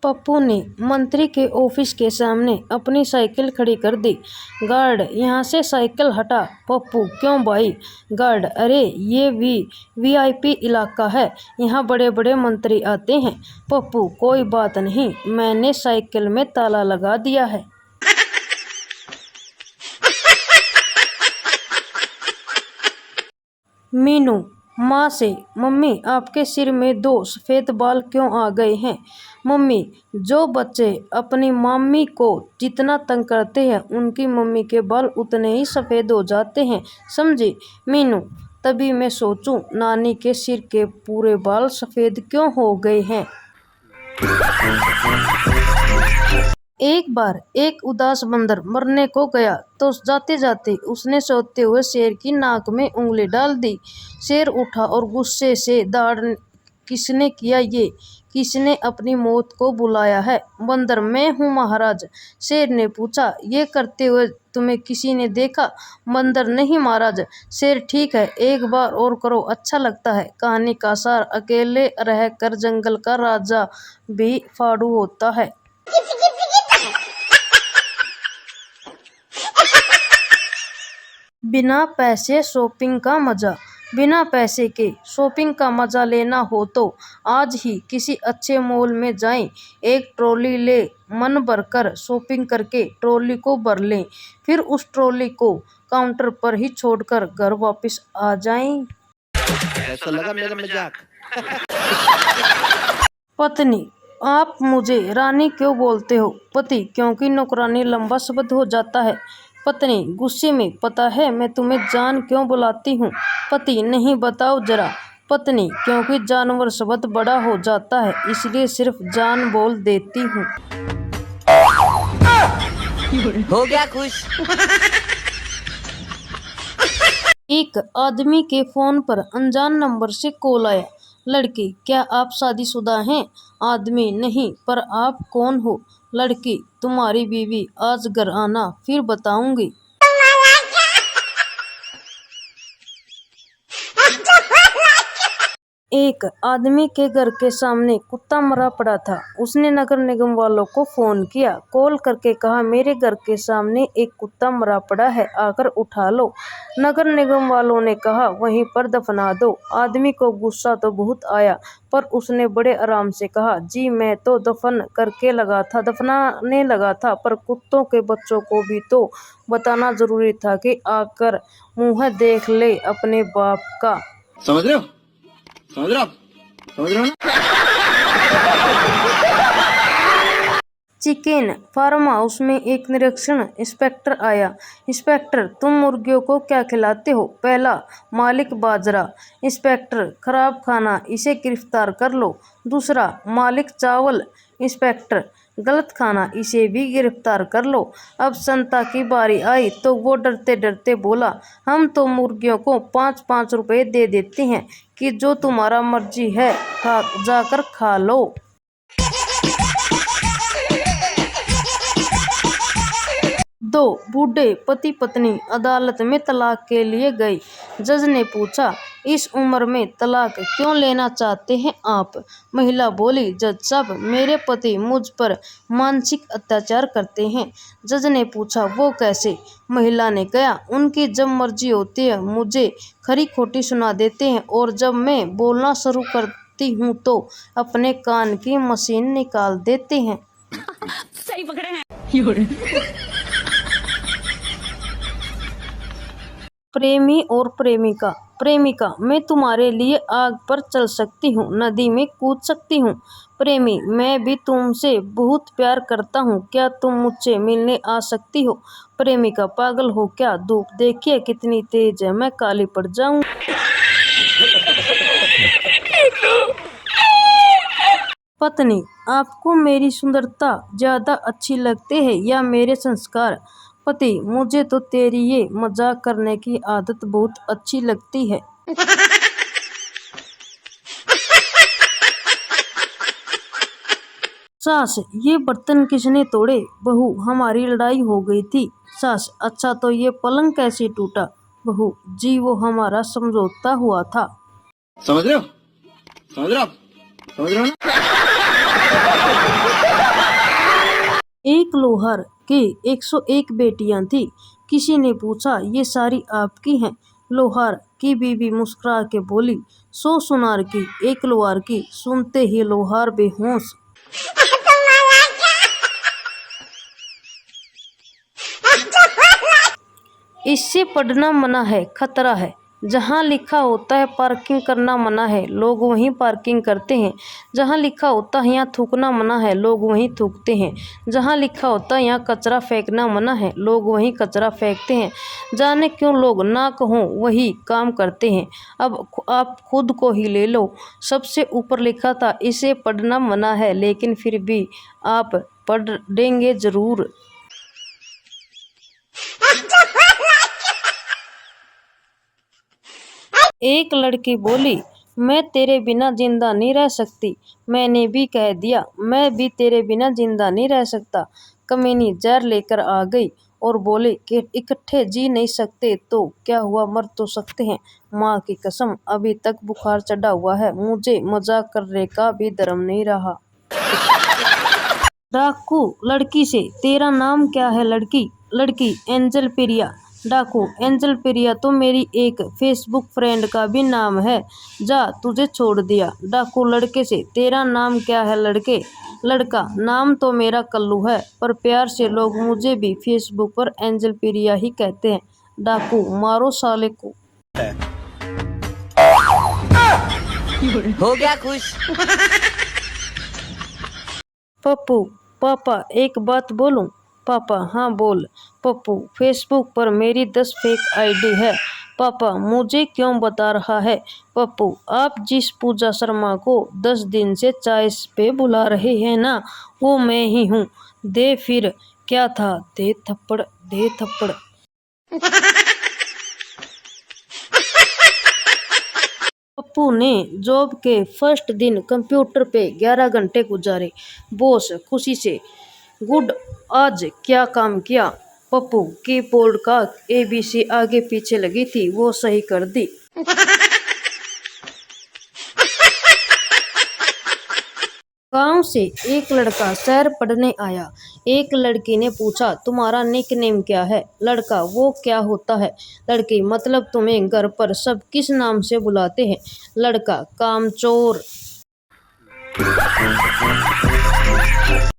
पप्पू ने मंत्री के ऑफिस के सामने अपनी साइकिल खड़ी कर दी। गार्ड, यहाँ से साइकिल हटा। पप्पू, क्यों भाई? गार्ड, अरे ये वीआईपी इलाका है, यहाँ बड़े बड़े मंत्री आते हैं। पप्पू, कोई बात नहीं, मैंने साइकिल में ताला लगा दिया है। मीनू माँ से, मम्मी आपके सिर में 2 सफ़ेद बाल क्यों आ गए हैं? मम्मी, जो बच्चे अपनी मम्मी को जितना तंग करते हैं उनकी मम्मी के बाल उतने ही सफ़ेद हो जाते हैं, समझी? मीनू, तभी मैं सोचूं नानी के सिर के पूरे बाल सफ़ेद क्यों हो गए हैं। एक बार एक उदास बंदर मरने को गया तो जाते जाते उसने सोते हुए शेर की नाक में उंगली डाल दी। शेर उठा और गुस्से से दाड़, किसने किया ये? किसने अपनी मौत को बुलाया है? बंदर, मैं हूँ महाराज। शेर ने पूछा, ये करते हुए तुम्हें किसी ने देखा? बंदर, नहीं महाराज। शेर, ठीक है, एक बार और करो, अच्छा लगता है। कहानी का सार, अकेले रहकर जंगल का राजा भी फाड़ू होता है। बिना पैसे शॉपिंग का मजा। बिना पैसे के शॉपिंग का मजा लेना हो तो आज ही किसी अच्छे मॉल में जाएं, एक ट्रॉली ले, मन भरकर शॉपिंग करके ट्रॉली को भर लें, फिर उस ट्रॉली को काउंटर पर ही छोड़कर घर वापस आ जाएं। कैसा लगा मेरा मजाक? पत्नी, आप मुझे रानी क्यों बोलते हो? पति, क्योंकि नौकरानी लंबा शब्द हो जाता है। पत्नी गुस्से में, पता है मैं तुम्हें जान क्यों बुलाती हूँ? पति, नहीं, बताओ जरा। पत्नी, क्योंकि जानवर शब्द बड़ा हो जाता है इसलिए सिर्फ जान बोल देती हूँ। हो गया खुश। एक आदमी के फोन पर अनजान नंबर से कॉल आया। लड़की, क्या आप शादीशुदा हैं? आदमी, नहीं, पर आप कौन हो? लड़की, तुम्हारी बीवी, आज घर आना, फिर बताऊंगी। एक आदमी के घर के सामने कुत्ता मरा पड़ा था। उसने नगर निगम वालों को फोन किया, कॉल करके कहा, मेरे घर के सामने एक कुत्ता मरा पड़ा है, आकर उठा लो। नगर निगम वालों ने कहा, वहीं पर दफना दो। आदमी को गुस्सा तो बहुत आया, पर उसने बड़े आराम से कहा, जी मैं तो दफनाने लगा था, पर कुत्तों के बच्चों को भी तो बताना जरूरी था कि आकर मुंह देख ले अपने बाप का। समझ रहे हो? समझ रहे हो ना? चिकन फार्म हाउस में एक निरीक्षण इंस्पेक्टर आया। इंस्पेक्टर, तुम मुर्गियों को क्या खिलाते हो? पहला मालिक, बाजरा। इंस्पेक्टर, खराब खाना, इसे गिरफ्तार कर लो। दूसरा मालिक, चावल। इंस्पेक्टर, गलत खाना, इसे भी गिरफ्तार कर लो। अब संता की बारी आई तो वो डरते डरते बोला, हम तो मुर्गियों को 5-5 रुपए दे देते हैं कि जो तुम्हारा मर्जी है जाकर खा लो। दो बूढ़े पति पत्नी अदालत में तलाक के लिए गए। जज ने पूछा, इस उम्र में तलाक क्यों लेना चाहते हैं आप? महिला बोली, जज साहब, मेरे पति मुझ पर मानसिक अत्याचार करते हैं। जज ने पूछा, वो कैसे? महिला ने कहा, उनकी जब मर्जी होती है मुझे खरी खोटी सुना देते हैं और जब मैं बोलना शुरू करती हूँ तो अपने कान की मशीन निकाल देते हैं। सही पकड़े हैं। प्रेमी और प्रेमिका। प्रेमिका, मैं तुम्हारे लिए आग पर चल सकती हूँ, नदी में कूद सकती हूँ। प्रेमी, मैं भी तुमसे बहुत प्यार करता हूँ, क्या तुम मुझसे मिलने आ सकती हो? प्रेमिका, पागल हो क्या? धूप देखिए कितनी तेज है, मैं काली पड़ जाऊँ। पत्नी, आपको मेरी सुंदरता ज्यादा अच्छी लगती है या मेरे संस्कार? पति, मुझे तो तेरी ये मजाक करने की आदत बहुत अच्छी लगती है। सास, ये बर्तन किसने तोड़े? बहू, हमारी लड़ाई हो गई थी। सास, अच्छा तो ये पलंग कैसे टूटा? बहू, जी वो हमारा समझौता हुआ था। समझ रहे हो? समझ रहे हो ना? एक लोहार की 101 बेटियां थी। किसी ने पूछा, ये सारी आपकी हैं? लोहार की बीवी मुस्कुरा के बोली, 100 सुनार की, एक लोहार की। सुनते ही लोहार बेहोश। इससे पढ़ना मना है, खतरा है। जहाँ लिखा होता है पार्किंग करना मना है, लोग वहीं पार्किंग करते हैं। जहाँ लिखा होता है यहाँ थूकना मना है, लोग वहीं थूकते हैं। जहाँ लिखा होता है यहाँ कचरा फेंकना मना है, लोग वहीं कचरा फेंकते हैं। जाने क्यों लोग ना कहो वही काम करते हैं। अब आप खुद को ही ले लो, सबसे ऊपर लिखा था इसे पढ़ना मना है, लेकिन फिर भी आप पढ़ेंगे ज़रूर। एक लड़की बोली, मैं तेरे बिना जिंदा नहीं रह सकती। मैंने भी कह दिया, मैं भी तेरे बिना जिंदा नहीं रह सकता। कमीनी जहर लेकर आ गई और बोले कि इकट्ठे जी नहीं सकते तो क्या हुआ, मर तो सकते हैं। माँ की कसम, अभी तक बुखार चढ़ा हुआ है, मुझे मजाक करने का भी धर्म नहीं रहा। डाकू लड़की से, तेरा नाम क्या है लड़की? लड़की, एंजल प्रिया। डाकू, एंजल प्रिया तो मेरी एक फेसबुक फ्रेंड का भी नाम है, जा तुझे छोड़ दिया। डाकू लड़के से, तेरा नाम क्या है लड़के? लड़का, नाम तो मेरा कल्लू है, पर प्यार से लोग मुझे भी फेसबुक पर एंजल प्रिया ही कहते हैं। डाकू, मारो साले को। हो गया खुश। पप्पू, पापा एक बात बोलूं? पापा, हाँ बोल। पप्पू, फेसबुक पर मेरी 10 फेक आईडी है। पापा, मुझे क्यों बता रहा है? पप्पू, आप जिस पूजा शर्मा को 10 दिन से चाय पे बुला रहे हैं ना, वो मैं ही हूँ। दे फिर, क्या था? दे थप्पड़, दे थप्पड़। पप्पू ने जॉब के फर्स्ट दिन कंप्यूटर पे 11 घंटे गुजारे। बॉस खुशी से, गुड, आज क्या काम किया? पप्पू, कीबोर्ड का ABC आगे पीछे लगी थी, वो सही कर दी। गांव से एक लड़का शहर पढ़ने आया। एक लड़की ने पूछा, तुम्हारा निकनेम क्या है? लड़का, वो क्या होता है? लड़की, मतलब तुम्हें घर पर सब किस नाम से बुलाते हैं? लड़का, कामचोर।